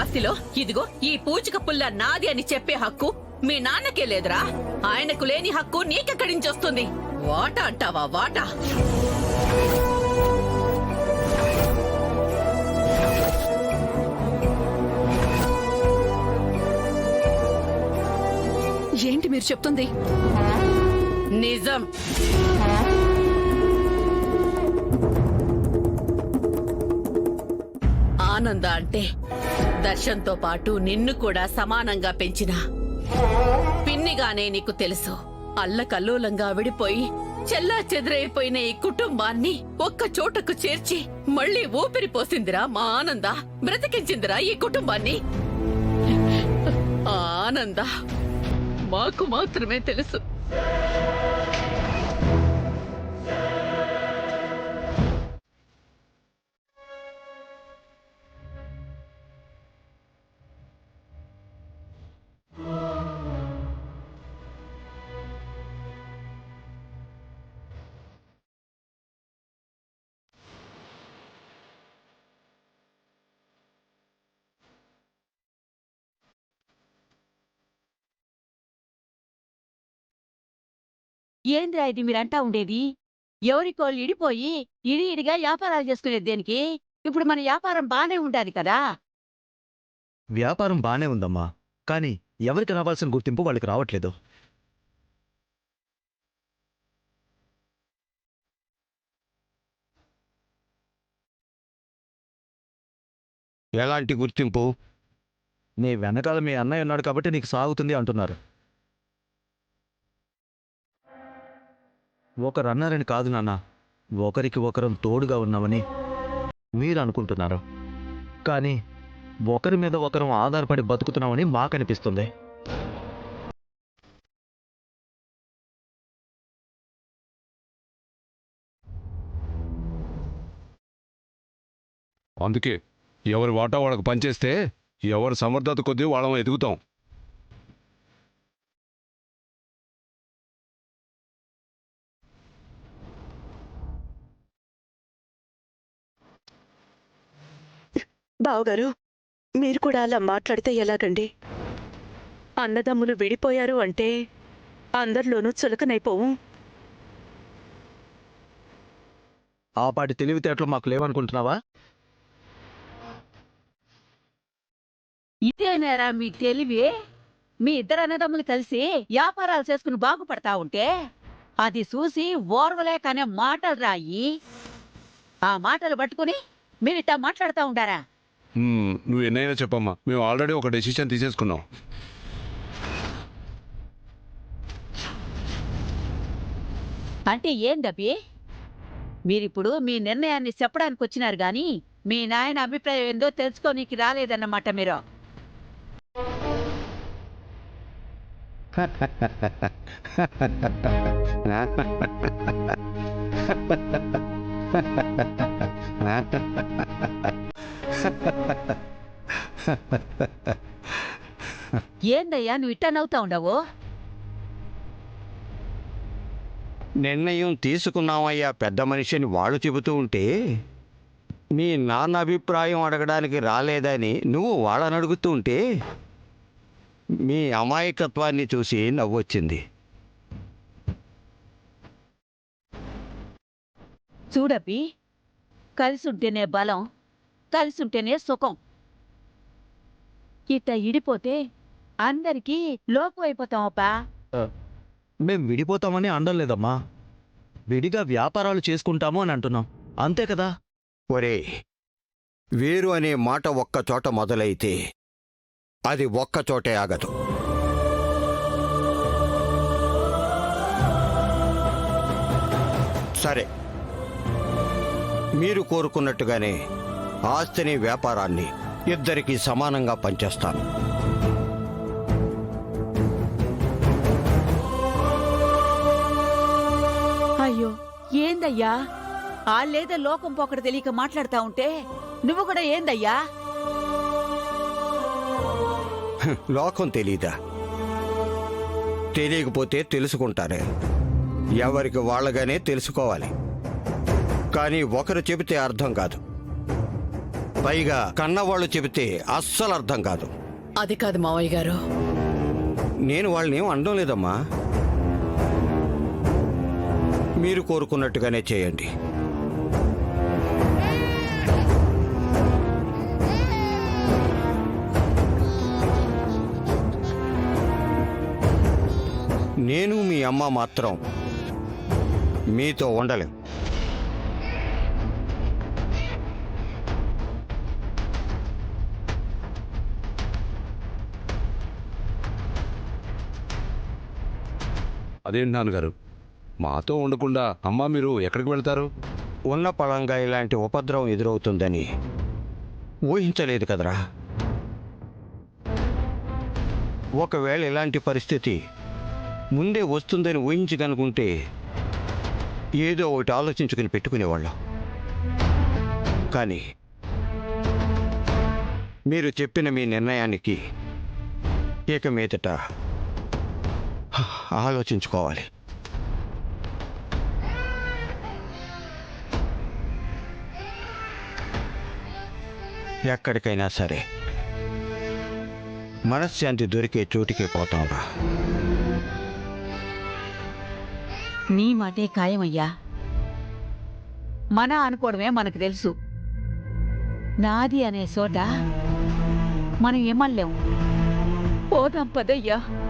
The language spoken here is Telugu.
ఆస్తిలో ఇదిగో ఈ పూచిక పుల్ల నాది అని చెప్పే హక్కు మీ నాన్నకే లేదురా. ఆయనకు లేని హక్కు నీకెక్కడి నుంచి వస్తుంది? వాటా అంటావా వాటా? ఏంటి మీరు చెప్తుంది? నిజం. ఆనంద అంటే దర్శన్తో పాటు నిన్ను కూడా సమానంగా పెంచిన పిన్నిగానే నీకు తెలుసు. అల్లకల్లోలంగా విడిపోయి చెల్లా చెదురైపోయిన ఈ కుటుంబాన్ని ఒక్క చోటకు చేర్చి మళ్లీ ఊపిరి పోసిందిరా మా ఆనంద. బ్రతికించిందిరా ఈ కుటుంబాన్ని. ఆనంద మాకు మాత్రమే తెలుసు. ఏంద్రా ఇది మీరంటా ఉండేది? ఎవరికోళ్ళు ఇడిపోయి ఇడిగా వ్యాపారాలు చేసుకునేది దేనికి? ఇప్పుడు మన వ్యాపారం బానే ఉండాలి కదా. వ్యాపారం బానే ఉందమ్మా, కానీ ఎవరికి రావాల్సిన గుర్తింపు వాళ్ళకి రావట్లేదు. ఎలాంటి గుర్తింపు? నీ వెనకాల మీ అన్నయ్య ఉన్నాడు కాబట్టి నీకు సాగుతుంది అంటున్నారు. ఒకరు అన్నారని కాదు నాన్న, ఒకరికి ఒకరం తోడుగా ఉన్నామని మీరు అనుకుంటున్నారు. కానీ ఒకరి మీద ఒకరం ఆధారపడి బతుకుతున్నామని మాకనిపిస్తుంది. అందుకే ఎవరి వాటా వాళ్ళకు పనిచేస్తే ఎవరి సమర్థత కొద్దీ వాళ్ళం ఎదుగుతాం. బావగారు, మీరు కూడా అలా మాట్లాడితే ఎలాగండి? అన్నదమ్ములు విడిపోయారు అంటే అందరిలోనూ చులకనైపోవు. ఆ పాటి తెలివితేటలు మాకు లేవనుకుంటున్నావా? ఇదేనేరా మీ తెలివి? మీ ఇద్దరు అన్నదమ్ములు కలిసి వ్యాపారాలు చేసుకుని బాగుపడతా ఉంటే అది చూసి ఓర్వలేకనే మాటలు రాయి. ఆ మాటలు పట్టుకుని మీరిట్టా మాట్లాడుతూ ఉండారా? నువ్వు ఎన్నైనా చెప్పమ్మా, మేము ఆల్రెడీ ఒక డెసిషన్ తీసేసుకున్నాం. అంటే ఏందబ్బి? మీరిప్పుడు మీ నిర్ణయాన్ని చెప్పడానికి వచ్చినారు గాని మీ నాయన అభిప్రాయం ఏందో తెలుసుకోనీకి రాలేదన్నమాట మీరు. ఏందయ్యా నువ్వు ఇట్టా నవ్వుతా ఉండవు? నిర్ణయం తీసుకున్నామయ్యా పెద్ద మనిషిని వాళ్ళు చెబుతూ ఉంటే మీ నాన్న అభిప్రాయం అడగడానికి రాలేదని నువ్వు వాళ్ళని అడుగుతూ ఉంటే మీ అమాయకత్వాన్ని చూసి నవ్వొచ్చింది. చూడబ్బి, కలిసుంటేనే బలం, కలిసుంటేనే సుఖం. ఇట్ట ఇడిపోతే అందరికీ లోపు అయిపోతామప్పా. మేం విడిపోతామని అనడం లేదమ్మా, విడిగా వ్యాపారాలు చేసుకుంటాము అని అంటున్నాం, అంతే కదా. ఒరే, వేరు అనే మాట ఒక్కచోట మొదలైతే అది ఒక్కచోటే ఆగదు. సరే, మీరు కోరుకున్నట్టుగానే ఆస్తిని వ్యాపారాన్ని ఇద్దరికీ సమానంగా పంచేస్తాను. అయ్యో ఏందయ్యా, ఆళ్ళేదో లోకం పోకడ తెలియక మాట్లాడుతా ఉంటే నువ్వు కూడా ఏందయ్యా? లోకం తెలీదా? తెలియకపోతే తెలుసుకుంటారే. ఎవరికి వాళ్ళగానే తెలుసుకోవాలి. కానీ ఒకరు చెబితే అర్థం కాదు. పైగా కన్నవాళ్ళు చెబితే అస్సలు అర్థం కాదు. అది కాదు మావయ్య గారు. నేను వాళ్ళని ఏం అనడం లేదమ్మా. మీరు కోరుకున్నట్టుగానే చేయండి. నేను మీ అమ్మ మాత్రం మీతో ఉండలేం. అదేంటి నాన్నగారు, మాతో ఉండకుండా అమ్మా మీరు ఎక్కడికి వెళ్తారు? ఉన్న పళంగా ఇలాంటి ఉపద్రవం ఎదురవుతుందని ఊహించలేదు కదరా. ఒకవేళ ఇలాంటి పరిస్థితి ముందే వస్తుందని ఊహించగనుకుంటే ఏదో ఒకటి ఆలోచించుకుని పెట్టుకునేవాళ్ళం. కానీ మీరు చెప్పిన మీ నిర్ణయానికి ఇక మీదట ఆలోచించుకోవాలి. ఎక్కడికైనా సరే మనశ్శాంతి దొరికే చోటికి పోతాంరా. నీ మాటే ఖాయమయ్యా. మన అనుకోవడమే మనకు తెలుసు. నాది అనే చోట మనం ఏమనలేం. పోదాం పదయ్యా.